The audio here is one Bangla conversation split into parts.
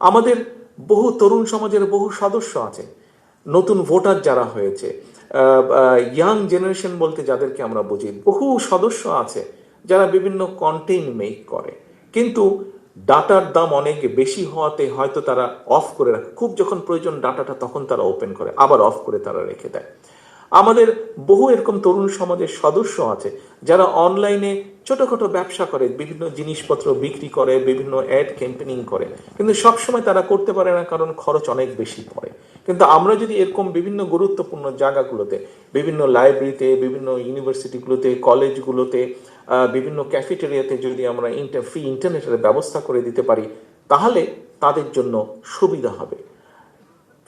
আমাদের বহু তরুণ সমাজের বহু সদস্য আছে, নতুন ভোটার যারা হয়েছে, ইয়াং জেনারেশন বলতে যাদেরকে আমরা বুঝি, বহু সদস্য আছে যারা বিভিন্ন কন্টেন্ট মেক করে, কিন্তু ডাটার দাম অনেক বেশি হওয়াতে হয়তো তারা অফ করে রাখে, খুব যখন প্রয়োজন ডাটাটা তখন তারা ওপেন করে, আবার অফ করে তারা রেখে দেয়। আমাদের বহু এরকম তরুণ সমাজের সদস্য আছে যারা অনলাইনে ছোটখাটো ব্যবসা করে, বিভিন্ন জিনিসপত্র বিক্রি করে, বিভিন্ন অ্যাড ক্যাম্পেনিং করে, কিন্তু সবসময় তারা করতে পারে না কারণ খরচ অনেক বেশি পড়ে। কিন্তু আমরা যদি এরকম বিভিন্ন গুরুত্বপূর্ণ জায়গাগুলোতে, বিভিন্ন লাইব্রেরিতে, বিভিন্ন ইউনিভার্সিটিগুলোতে, কলেজগুলোতে, বিভিন্ন ক্যাফেটেরিয়াতে যদি আমরা ফ্রি ইন্টারনেটের ব্যবস্থা করে দিতে পারি, তাহলে তাদের জন্য সুবিধা হবে।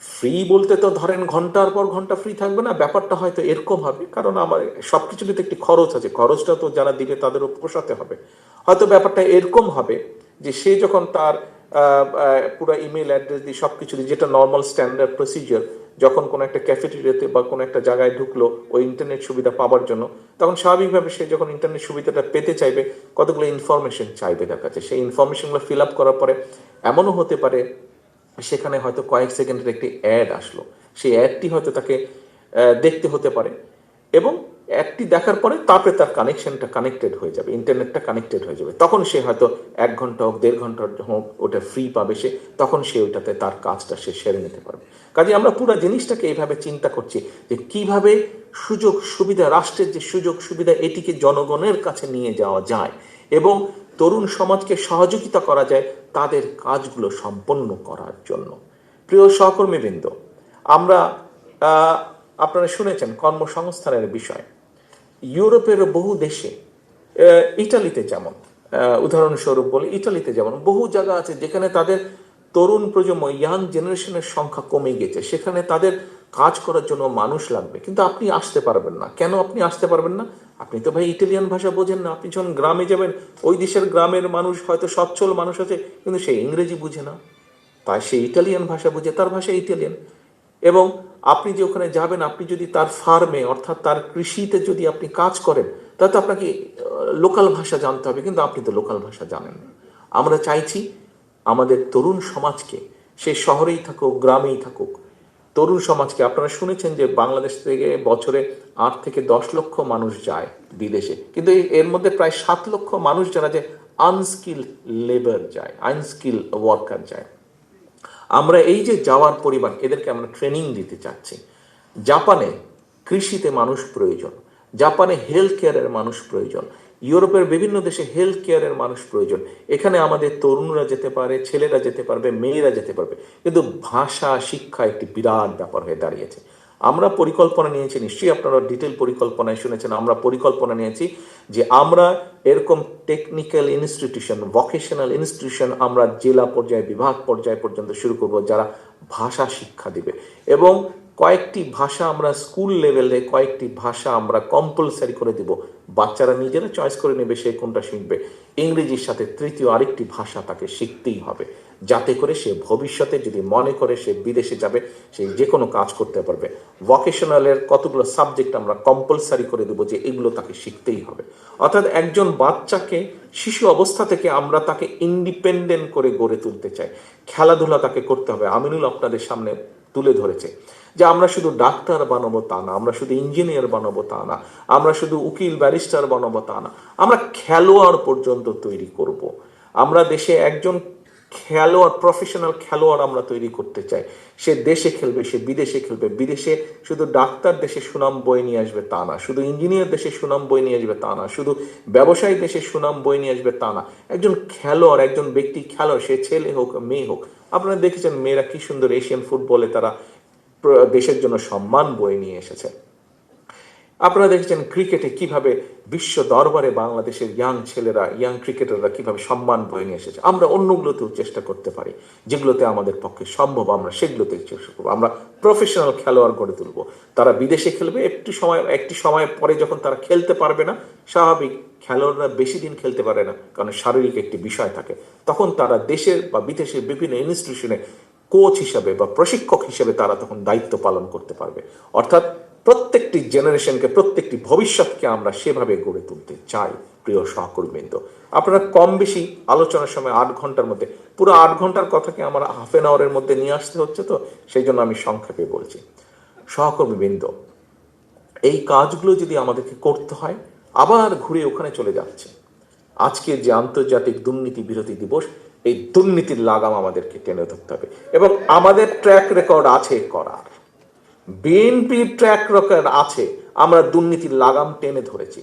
ফ্রি বলতে তো ধরেন ঘন্টার পর ঘন্টা ফ্রি থাকবে না, ব্যাপারটা হয়তো এরকম হবে, কারণ আমার সবকিছুতে তো একটি খরচ আছে, খরচটা তো যারা দিবে তাদেরও পোষাতে হবে। হয়তো ব্যাপারটা এরকম হবে যে সে যখন তার পুরো ইমেল অ্যাড্রেস দিয়ে সবকিছু দিয়ে, যেটা নর্মাল স্ট্যান্ডার্ড প্রসিজিওর, যখন কোনো একটা ক্যাফেটেরিয়াতে বা কোনো একটা জায়গায় ঢুকলো ওই ইন্টারনেট সুবিধা পাওয়ার জন্য, তখন স্বাভাবিকভাবে সে যখন ইন্টারনেট সুবিধাটা পেতে চাইবে, কতগুলো ইনফরমেশন চাইবে তার কাছে। সেই ইনফরমেশনগুলো ফিল আপ করার পরে এমনও হতে পারে সেখানে হয়তো কয়েক সেকেন্ডের একটি অ্যাড আসলো, সেই অ্যাডটি হয়তো তাকে দেখতে হতে পারে, এবং অ্যাডটি দেখার পরে তারপরে তার কানেকশনটা কানেক্টেড হয়ে যাবে, ইন্টারনেটটা কানেক্টেড হয়ে যাবে, তখন সে হয়তো 1 ঘন্টা হোক 1.5 ঘন্টা হোক ওটা ফ্রি পাবে সে, তখন সে ওটাতে তার কাজটা সে সেরে নিতে পারবে। কাজে আমরা পুরো জিনিসটাকে এইভাবে চিন্তা করছি যে কিভাবে সুযোগ সুবিধা, রাষ্ট্রের যে সুযোগ সুবিধা, এটিকে জনগণের কাছে নিয়ে যাওয়া যায় এবং তরুণ সমাজকে সহযোগিতা করা যায় তাদের কাজগুলো সম্পন্ন করার জন্য। প্রিয় সহকর্মীবৃন্দ, আমরা আপনারা শুনেছেন কর্মসংস্থানের বিষয়। ইউরোপের বহু দেশে, ইটালিতে যেমন, উদাহরণস্বরূপ বলি, ইটালিতে যেমন বহু জায়গা আছে যেখানে তাদের তরুণ প্রজন্ম, ইয়াং জেনারেশনের সংখ্যা কমে গেছে, সেখানে তাদের কাজ করার জন্য মানুষ লাগবে, কিন্তু আপনি আসতে পারবেন না। কেন আপনি আসতে পারবেন না? আপনি তো ভাই ইটালিয়ান ভাষা বোঝেন না। আপনি যখন গ্রামে যাবেন, ওই দেশের গ্রামের মানুষ হয়তো সচ্ছল মানুষ আছে, কিন্তু সে ইংরেজি বুঝে না, তাই সে ইটালিয়ান ভাষা বুঝে, তার ভাষা ইটালিয়ান। এবং আপনি যে ওখানে যাবেন, আপনি যদি তার ফার্মে অর্থাৎ তার কৃষিতে যদি আপনি কাজ করেন, তাহলে তো আপনাকে লোকাল ভাষা জানতে হবে, কিন্তু আপনি তো লোকাল ভাষা জানেন না। আমরা চাইছি আমাদের তরুণ সমাজকে, সে শহরেই থাকুক গ্রামেই থাকুক, তরুণ সমাজকে, আপনারা শুনেছেন যে বাংলাদেশ থেকে বছরে 8 থেকে 10 লক্ষ মানুষ যায় বিদেশে, কিন্তু এর মধ্যে প্রায় 7 লক্ষ মানুষ যারা যে আনস্কিল লেবার যায়, আনস্কিল ওয়ার্কার যায়। আমরা এই যে যাওয়ার পরিমাণ, এদেরকে আমরা ট্রেনিং দিতে চাচ্ছি। জাপানে কৃষিতে মানুষ প্রয়োজন, জাপানে হেলথ কেয়ারের মানুষ প্রয়োজন, ইউরোপের বিভিন্ন দেশে হেলথ কেয়ারের মানুষ প্রয়োজন। এখানে আমাদের তরুণরা যেতে পারে, ছেলেরা যেতে পারবে, মেয়েরা যেতে পারবে, কিন্তু ভাষা শিক্ষা একটি বিরাট ব্যাপার হয়ে দাঁড়িয়েছে। আমরা পরিকল্পনা নিয়েছি, নিশ্চয়ই আপনারা ডিটেল পরিকল্পনায় শুনেছেন, আমরা পরিকল্পনা নিয়েছি যে আমরা এরকম টেকনিক্যাল ইনস্টিটিউশন, ভোকেশনাল ইনস্টিটিউশন আমরা জেলা পর্যায়ে, বিভাগ পর্যায় পর্যন্ত শুরু করব, যারা ভাষা শিক্ষা দিবে। এবং কয়েকটি ভাষা আমরা স্কুল লেভেলে, কয়েকটি ভাষা আমরা কম্পালসারি করে দিব, বাচ্চারা নিজেরা চয়েস করে নেবে সে কোনটা শিখবে। ইংরেজির সাথে তৃতীয় আরেকটি ভাষা তাকে শিখতেই হবে, যাতে করে সে ভবিষ্যতে যদি মনে করে সে বিদেশে যাবে, সে যে কোনো কাজ করতে পারবে। ভোকেশনালের কতগুলো সাবজেক্ট আমরা কম্পালসারি করে দেবো যে এগুলো তাকে শিখতেই হবে। অর্থাৎ একজন বাচ্চাকে শিশু অবস্থা থেকে আমরা তাকে ইন্ডিপেন্ডেন্ট করে গড়ে তুলতে চাই। খেলাধুলা তাকে করতে হবে। আমিনুল আপনাদের সামনে তুলে ধরেছে যে আমরা শুধু ডাক্তার বানাবো তা না, আমরা শুধু ইঞ্জিনিয়ার বানাবো তা না, আমরা শুধু উকিল ব্যারিস্টার বানাবো তা না, আমরা খেলোয়াড় পর্যন্ত তৈরি করব। আমরা দেশে একজন খেলোয়াড়, প্রফেশনাল খেলোয়াড় আমরা তৈরি করতে চাই। সে দেশে খেলবে, সে বিদেশে খেলবে। বিদেশে শুধু ডাক্তার দেশে সুনাম বয়ে নিয়ে আসবে তা না, শুধু ইঞ্জিনিয়ার দেশে সুনাম বয়ে নিয়ে আসবে তা না, শুধু ব্যবসায়ী দেশে সুনাম বয়ে নিয়ে আসবে তা না। একজন খেলোয়াড়, একজন ব্যক্তি খেলোয়াড়, সে ছেলে হোক মেয়ে হোক। আপনারা দেখেছেন মেয়েরা কি সুন্দর এশিয়ান ফুটবলে তারা দেশের জন্য সম্মান বয়ে নিয়ে এসেছে। আপনারা দেখেছেন ক্রিকেটে কিভাবে বিশ্ব দরবারে বাংলাদেশের ইয়াং ছেলেরা, ইয়াং ক্রিকেটাররা কিভাবে সম্মান বয়ে নিয়ে এসেছে। আমরা অন্যগুলোতেও চেষ্টা করতে পারি, যেগুলোতে আমাদের পক্ষে সম্ভব আমরা সেগুলোতে চেষ্টা করবো। আমরা প্রফেশনাল খেলোয়াড় গড়ে তুলবো, তারা বিদেশে খেলবে। একটি সময় পরে যখন তারা খেলতে পারবে না, স্বাভাবিক, খেলোয়াড়রা বেশি দিন খেলতে পারে না, কারণ শারীরিক একটি বিষয় থাকে, তখন তারা দেশের বা বিদেশের বিভিন্ন ইনস্টিটিউশনে কোচ হিসাবে বা প্রশিক্ষক হিসেবে তারা তখন দায়িত্ব পালন করতে পারবে। অর্থাৎ প্রত্যেকটি জেনারেশনকে, প্রত্যেকটি ভবিষ্যৎকে আমরা সেভাবে গড়ে তুলতে চাই। প্রিয় সহকর্মীবৃন্দ, আপনারা কম বেশি আলোচনার সময় 8 ঘন্টার মধ্যে, পুরো 8 ঘন্টার কথাকে আমার হাফ এন আওয়ারের মধ্যে নিয়ে আসতে হচ্ছে, তো সেই জন্য আমি সংক্ষেপে বলছি। সহকর্মীবৃন্দ, এই কাজগুলো যদি আমাদেরকে করতে হয়, আবার ঘুরে ওখানে চলে যাচ্ছে। আজকে যে আন্তর্জাতিক দুর্নীতি বিরোধী দিবস, এই দুর্নীতির লাগাম আমাদেরকে টেনে ধরতে হবে, এবং আমাদের ট্র্যাক রেকর্ড আছে করার। বিএনপির ট্র্যাক রেকর্ড আছে, আমরা দুর্নীতির লাগাম টেনে ধরেছি।